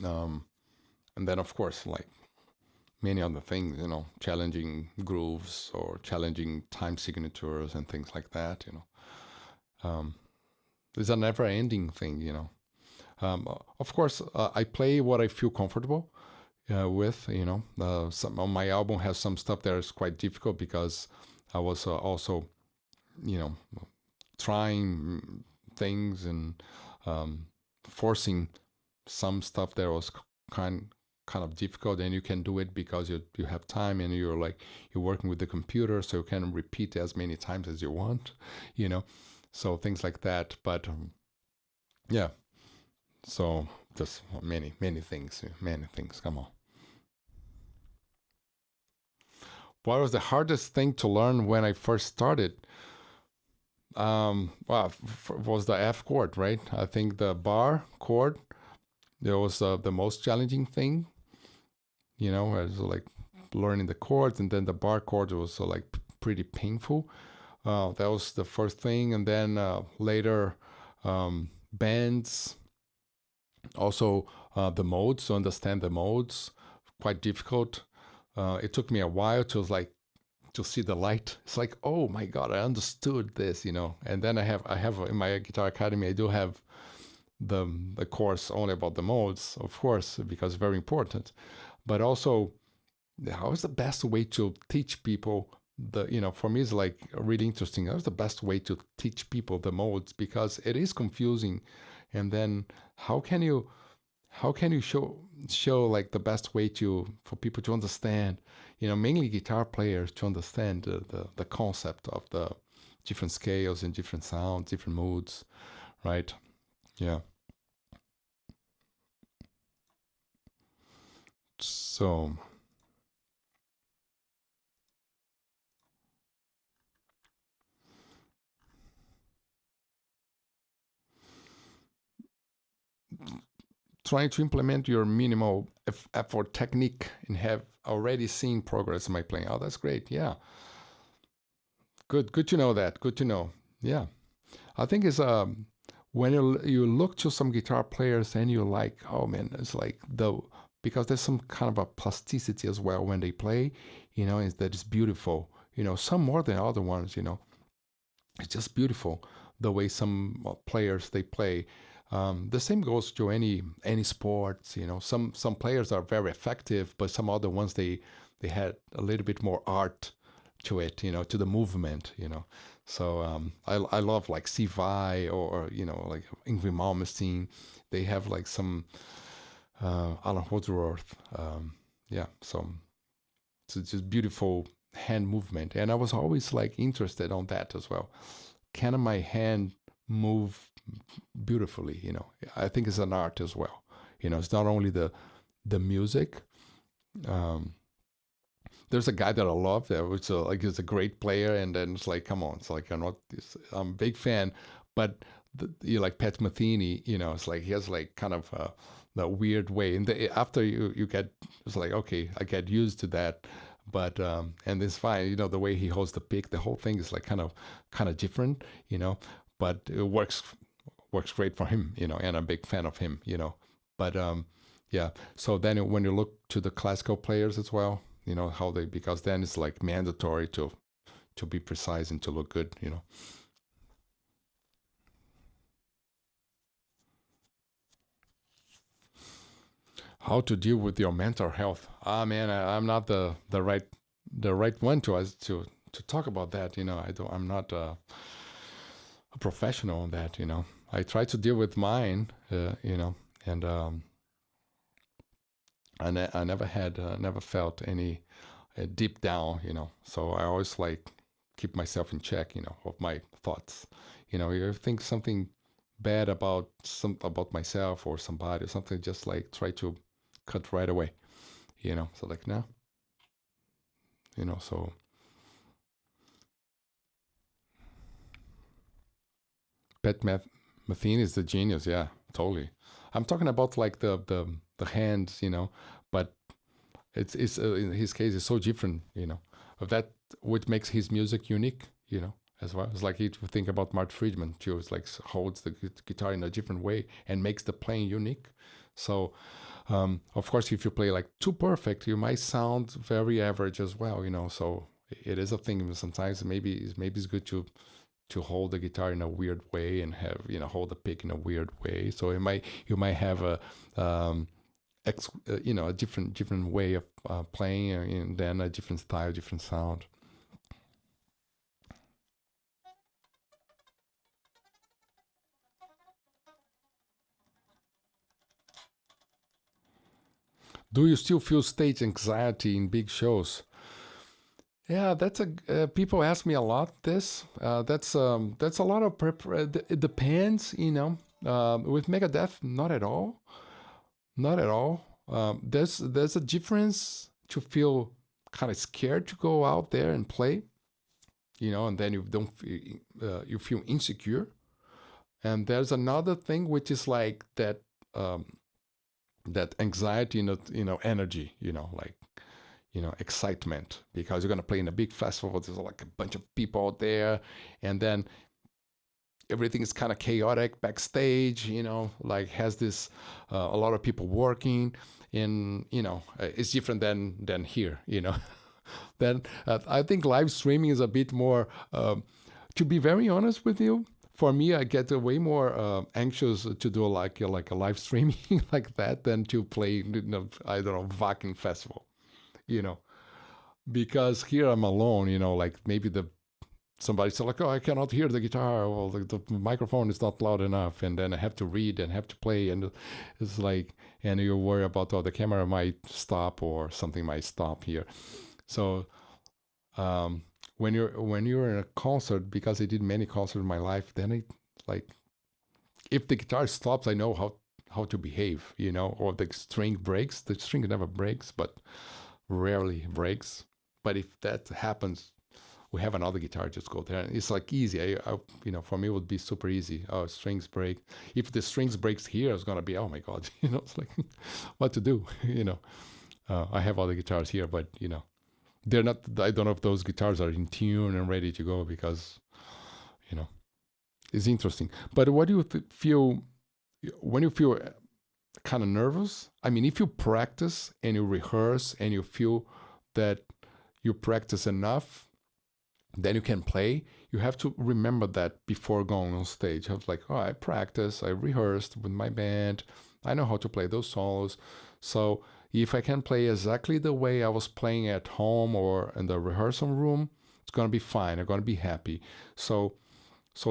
um, and then of course like many other things, challenging grooves or challenging time signatures and things like that. Um, it's a never-ending thing. Of course, I play what I feel comfortable with. Some on my album has some stuff that is quite difficult because I was also, you know, trying things and um, forcing some stuff that was kind of difficult, and you can do it because you have time and you're working with the computer, so you can repeat as many times as you want, you know. So things like that. But yeah, so just many things, many things. Come on. What was the hardest thing to learn when I first started? Well, was the F chord, right? I think the bar chord, that was the most challenging thing. It was like learning the chords, and then the bar chord was like pretty painful. That was the first thing, and then later bends. Also, the modes, to understand the modes, quite difficult. It took me a while to see the light. It's like, oh my god, I understood this. And then I have in my guitar academy, I do have the course only about the modes, of course, because it's very important. But also, how is the best way to teach people for me it's like really interesting. How's the best way to teach people the modes, because it is confusing. And then how can you show like the best way for people to understand, mainly guitar players, to understand the concept of the different scales and different sounds, different moods, right? Yeah. So trying to implement your minimal effort technique and have already seen progress in my playing. Oh, that's great. Yeah. Good to know that. Good to know. Yeah. I think it's when you look to some guitar players and you're like, oh man, it's like because there's some kind of a plasticity as well when they play, is that it's beautiful. Some more than other ones. It's just beautiful the way some players they play. The same goes to any sports. Some players are very effective, but some other ones they had a little bit more art to it. To the movement. So I love like Vai or like Ingrid Malmsteen. They have like some Alan Holdsworth. Yeah, so it's just beautiful hand movement, and I was always like interested on that as well. Can my hand move beautifully? I think it's an art as well. It's not only the music. Um, there's a guy that I love that was like is a great player, and then it's like, come on, it's like I'm a big fan, but you like Pat Metheny, it's like he has like kind of that weird way, and after you get, it's like, okay, I get used to that, but and it's fine, the way he holds the pick, the whole thing is like kind of different, but it works great for him, and I'm a big fan of him, but yeah. So then when you look to the classical players as well, how they, because then it's like mandatory to be precise and to look good. How to deal with your mental health? Ah man, I'm not the right one to talk about that. I'm not a professional on that. I try to deal with mine. And I never had never felt any deep down. So I always like keep myself in check. Of my thoughts. You think something bad about myself or somebody or something, just like try to cut right away. So like now, so Pat Metheny is the genius. Yeah, totally. I'm talking about like the hands, but it's in his case it's so different, of that, which makes his music unique, as well. It's like if you think about Mark Friedman too, it's like holds the guitar in a different way and makes the playing unique. So of course, if you play like too perfect, you might sound very average as well, So it is a thing. Sometimes maybe it's good to hold the guitar in a weird way and have hold the pick in a weird way. So you might have a different way of playing, and then a different style, different sound. Do you still feel stage anxiety in big shows? Yeah, that's a people ask me a lot this. That's a lot of it depends, with Megadeth, not at all, not at all. There's a difference to feel kind of scared to go out there and play, and then you don't you feel insecure. And there's another thing which is like that anxiety, energy, like excitement, because you're going to play in a big festival. There's like a bunch of people out there, and then everything is kind of chaotic backstage, like has this a lot of people working, and it's different than here, then I think live streaming is a bit more to be very honest with you. For me, I get way more anxious to do like a live streaming like that than to play, I don't know, Wacken festival, you know, because here I'm alone, like maybe somebody said like, oh, I cannot hear the guitar. Well, the microphone is not loud enough, and then I have to read and have to play, and it's like, and you worry about, oh, the camera might stop or something might stop here. So when you're in a concert, because I did many concerts in my life, then it like, if the guitar stops, I know how to behave, or the string breaks. The string never breaks, but rarely breaks. But if that happens, we have another guitar, just go there. It's like easy. For me, it would be super easy. Oh, strings break. If the strings breaks here, it's gonna be, oh my god, it's like what to do, I have other guitars here, but they're not. I don't know if those guitars are in tune and ready to go, because it's interesting. But what do you feel when you feel kind of nervous? I mean, if you practice and you rehearse and you feel that you practice enough, then you can play. You have to remember that before going on stage. Have like, oh, I practiced, I rehearsed with my band, I know how to play those solos. So if I can play exactly the way I was playing at home or in the rehearsal room, it's gonna be fine. I'm gonna be happy. So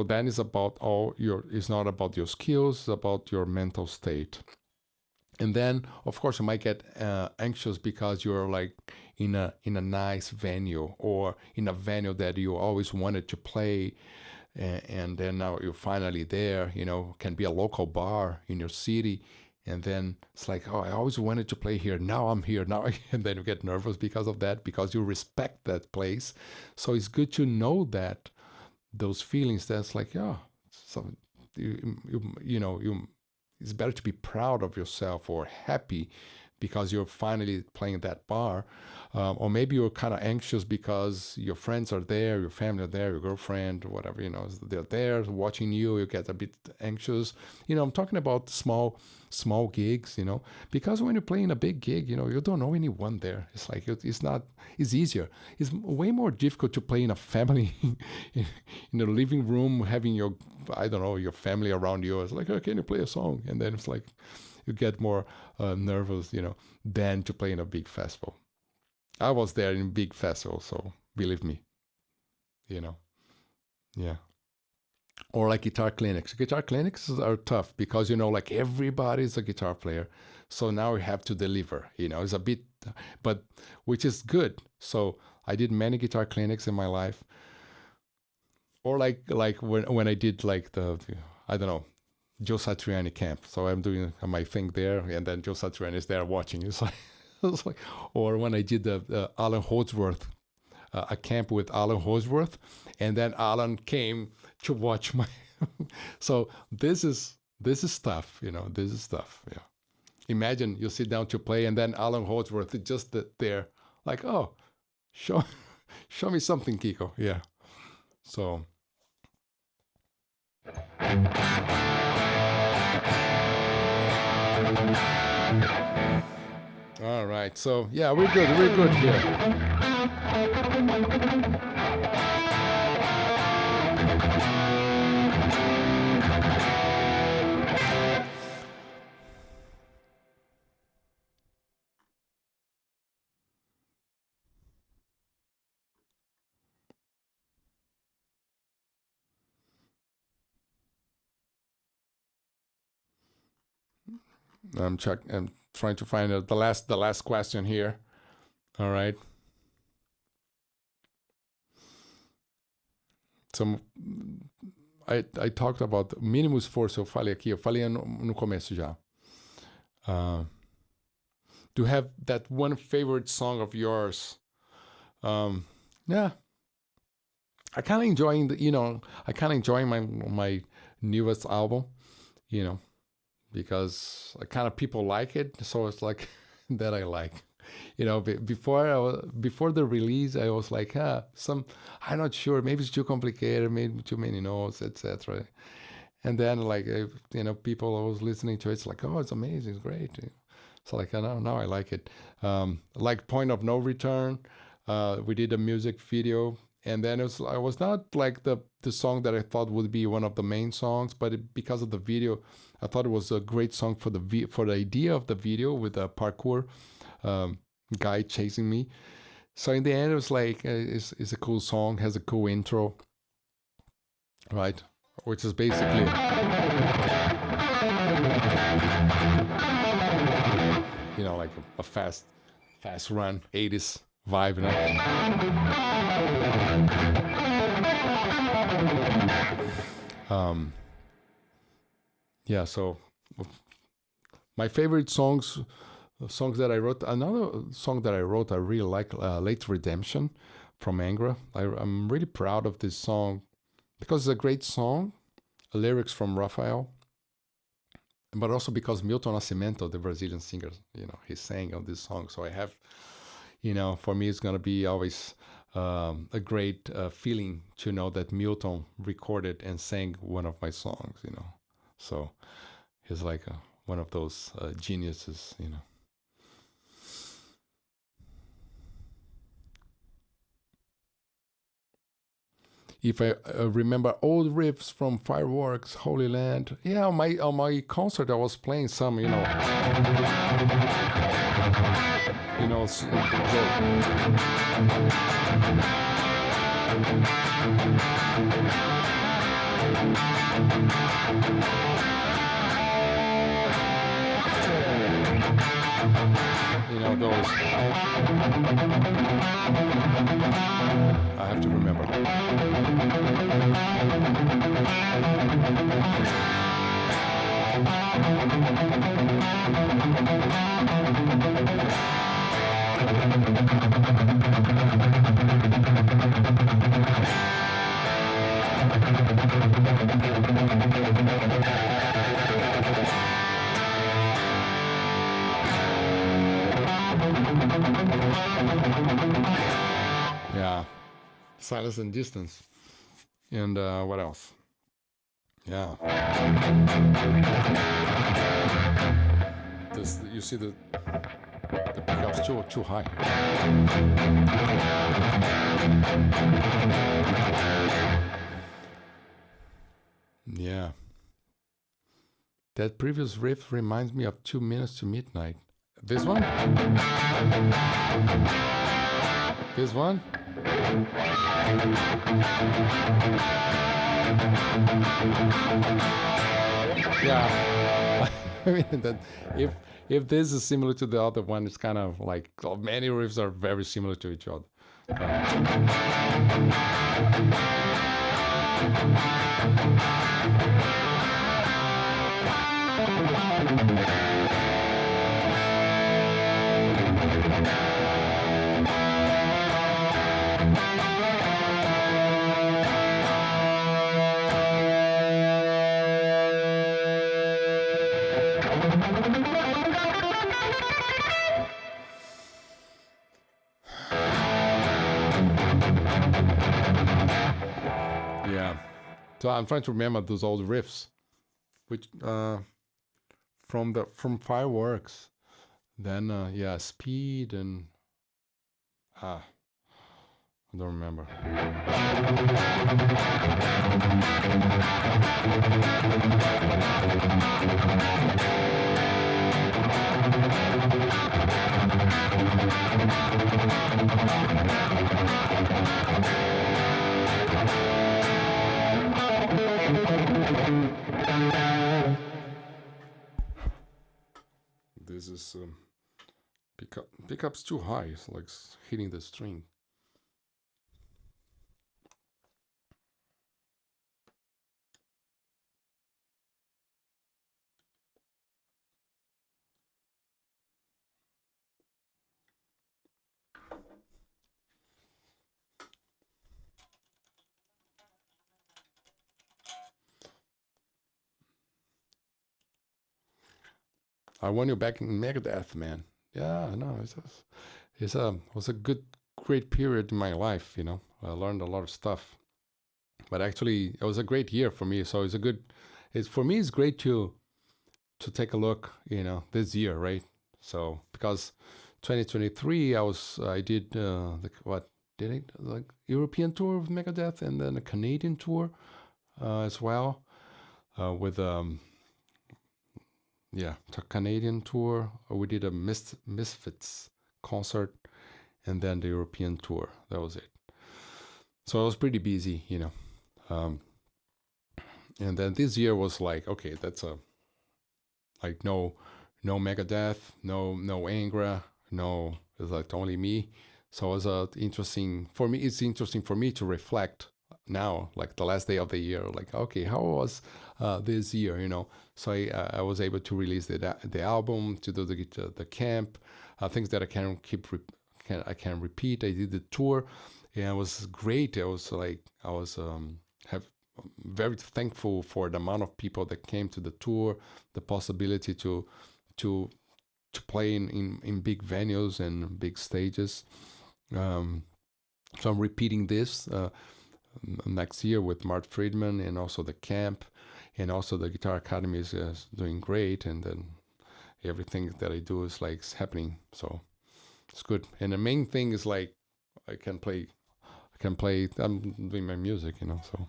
then it's about it's not about your skills, it's about your mental state. And then of course you might get anxious because you're like in a nice venue, or in a venue that you always wanted to play, and then now you're finally there. Can be a local bar in your city, and then it's like, oh, I always wanted to play here, now I'm here now. And then you get nervous because of that, because you respect that place. So it's good to know that those feelings. That's like, yeah, so you it's better to be proud of yourself or happy because you're finally playing that bar. Or maybe you're kind of anxious because your friends are there, your family are there, your girlfriend, whatever, they're there watching you. You get a bit anxious. I'm talking about small gigs, because when you're playing a big gig, you don't know anyone there. It's like, it's easier. It's way more difficult to play in a family, in a living room, having your family around you. It's like, oh, can you play a song? And then it's like, you get more nervous, than to play in a big festival. I was there in big festivals, so believe me, yeah. Or like guitar clinics. Guitar clinics are tough because like everybody's a guitar player, so now we have to deliver. It's a bit, but which is good. So I did many guitar clinics in my life, or like when I did like the I don't know, Joe Satriani camp. So I'm doing my thing there, and then Joe Satriani is there watching. It's like, or when I did the Alan Holdsworth, a camp with Alan Holdsworth, and then Alan came to watch my. So this is This is stuff, you know. This is stuff. Yeah. Imagine you sit down to play, and then Alan Holdsworth is just there, like, oh, show, show me something, Kiko. Yeah. So. All right. So yeah, we're good. We're good here. I'm trying to find the last question here. All right. So I talked about mínimo esforço. Eu falei no começo já. Do you have that one favorite song of yours? Yeah. I kind of enjoying my newest album, you know, because kind of people like it, so it's like that I like. You know, before the release, I was like, I'm not sure, maybe it's too complicated, maybe too many notes, etc. And then like people I was listening to, it's like, oh, it's amazing, it's great. So like now I like it. Like Point of No Return, we did a music video. And then I was not like the song that I thought would be one of the main songs, but because of the video, I thought it was a great song for the idea of the video with the parkour guy chasing me. So in the end, it was like it's a cool song, has a cool intro, right? Which is basically like a fast run 80s vibe, yeah. So my favorite songs that I wrote. Another song that I wrote, I really like, "Late Redemption" from Angra. I'm really proud of this song because it's a great song. Lyrics from Raphael, but also because Milton Nascimento, the Brazilian singer, he sang on this song. So I have, for me, it's gonna be always a great feeling to know that Milton recorded and sang one of my songs. So he's like one of those geniuses. If I remember old riffs from Fireworks, Holy Land. Yeah, on my concert I was playing some, those. I have to remember. Yeah, Silence and Distance. And what else? Yeah. You see the pickup's too high. Yeah. That previous riff reminds me of 2 Minutes to Midnight. This one? This one? Yeah. I mean, that if this is similar to the other one, it's kind of like many riffs are very similar to each other. Yeah. So I'm trying to remember those old riffs, which from fireworks. Then yeah, speed and ah, I don't remember. This is pickup's too high. It's like hitting the string. I want you back in Megadeth, man. Yeah, no, it's a was a great period in my life. You know, I learned a lot of stuff. But actually, it was a great year for me. So it's a good. It's for me. It's great to take a look. You know, this year, right? So because 2023, I did what did I like European tour of Megadeth and then a Canadian tour as well with yeah, the Canadian tour. We did a Misfits concert, and then the European tour. That was it. So I was pretty busy, you know. And then this year was like, okay, that's a like no Megadeth, no Angra, no. It's like only me. So it was interesting for me. It's interesting for me to reflect now, like the last day of the year, like okay, how was this year, you know? So I was able to release the album, to do the camp, things that I can I can repeat. I did the tour, and it was great. I was have very thankful for the amount of people that came to the tour, the possibility to play in big venues and big stages. So I'm repeating this next year with Mark Friedman, and also the camp, and also the Guitar Academy is doing great, and then everything that I do is like happening. So it's good. And the main thing is like I can play. I'm doing my music, you know. So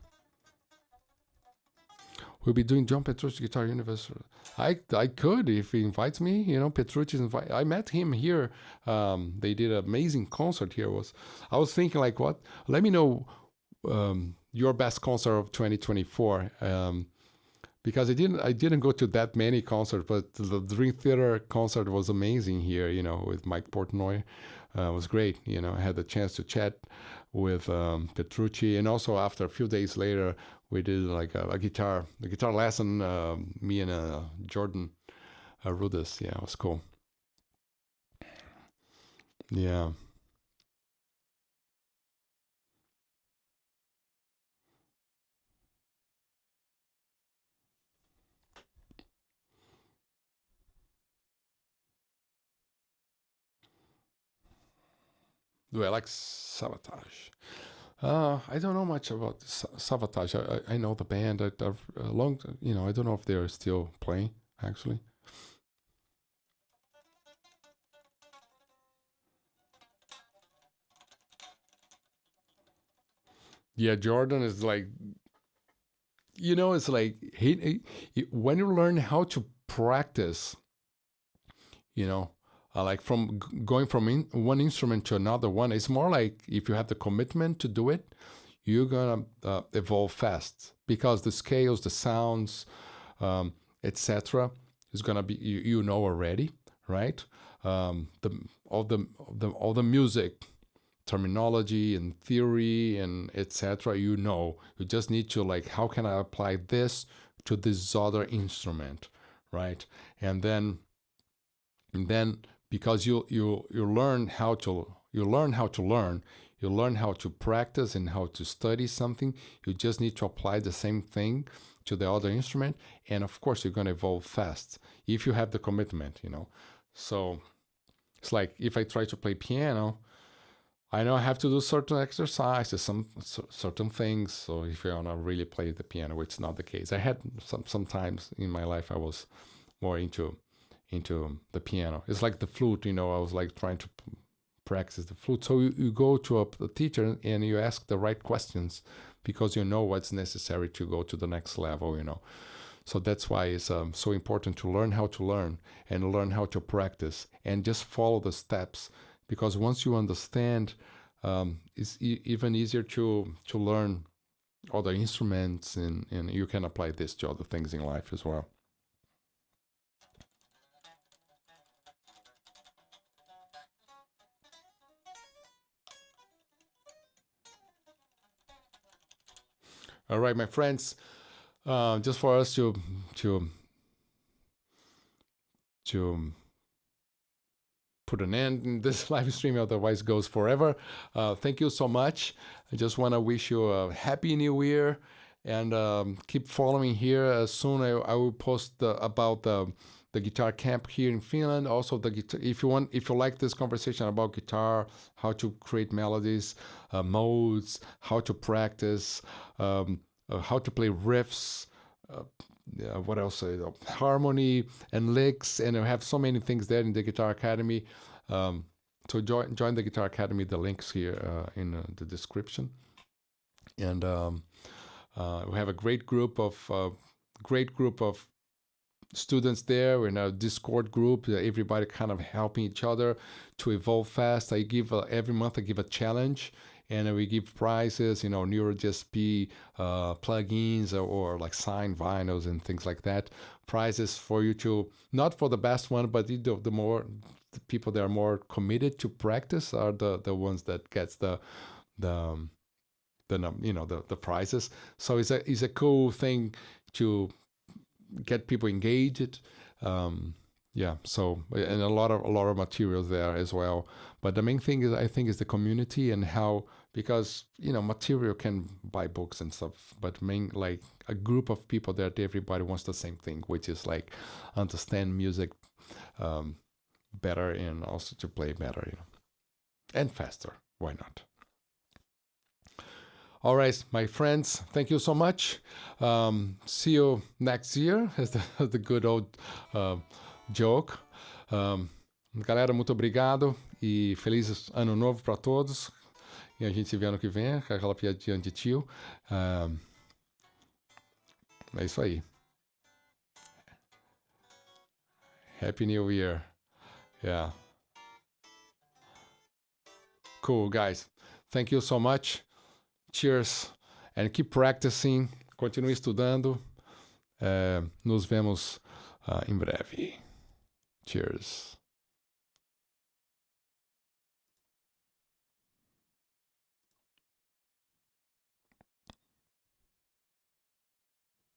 we'll be doing John Petrucci Guitar Universe. I could if he invites me. You know, Petrucci's invite. I met him here. They did an amazing concert here. I was thinking like, what? Let me know your best concert of 2024. Because I didn't go to that many concerts, but the Dream Theater concert was amazing here. You know, with Mike Portnoy. It was great. You know, I had the chance to chat with Petrucci, and also after a few days later, we did like a guitar lesson. Me and Jordan Rudess. Yeah, it was cool. Yeah. Do I like Sabotage? I don't know much about Sabotage. I know the band. I've long, you know, I don't know if they're still playing actually. Yeah, Jordan is like, you know, it's like when you learn how to practice, you know, like from going from one instrument to another one, it's more like if you have the commitment to do it, you're gonna evolve fast because the scales, the sounds, etc., is gonna be you know already, right? The all the music terminology and theory and etc. You know, you just need to like, how can I apply this to this other instrument, right? And then because you learn how to learn, you learn how to practice and how to study something. You just need to apply the same thing to the other instrument, and of course you're going to evolve fast if you have the commitment, you know. So it's like if I try to play piano, I know I have to do certain exercises, certain things. So if you wanna really play the piano, which is not the case. I had sometimes in my life I was more into the piano. It's like the flute, you know. I was like trying to practice the flute. So you go to a teacher and you ask the right questions because you know what's necessary to go to the next level, you know. So that's why it's so important to learn how to learn and learn how to practice and just follow the steps. Because once you understand, it's even easier to learn other instruments, and you can apply this to other things in life as well. All right, my friends, just for us to to put an end in this live stream, otherwise goes forever. Thank you so much. I just want to wish you a happy new year, and keep following here. Soon I will post about the guitar camp here in Finland. Also the guitar, if you like this conversation about guitar, how to create melodies, modes, how to practice, how to play riffs, what else? Harmony and licks, and I have so many things there in the Guitar Academy. So join the Guitar Academy. The links here in the description, and we have a great group of students there. We're in a Discord group. Everybody kind of helping each other to evolve fast. I give every month I give a challenge, and we give prizes, you know, Neuro GSP plugins, or like signed vinyls and things like that. Prizes for you to, not for the best one, but the more the people that are more committed to practice are the ones that gets the the prizes. So it's a cool thing to get people engaged. Yeah, so, and a lot of materials there as well. But the main thing is, I think, is the community, and how, because material can buy books and stuff, but main, like, a group of people that everybody wants the same thing, which is like understand music better, and also to play better, and faster. Why not? All right, my friends, thank you so much. See you next year, as the good old joke. Galera, muito obrigado e feliz ano novo para todos. E a gente se vê ano que vem, com aquela piadinha de tio. É isso aí. Happy New Year. Yeah. Cool, guys. Thank you so much. Cheers. And keep practicing. Continue estudando. Nos vemos em breve. Cheers.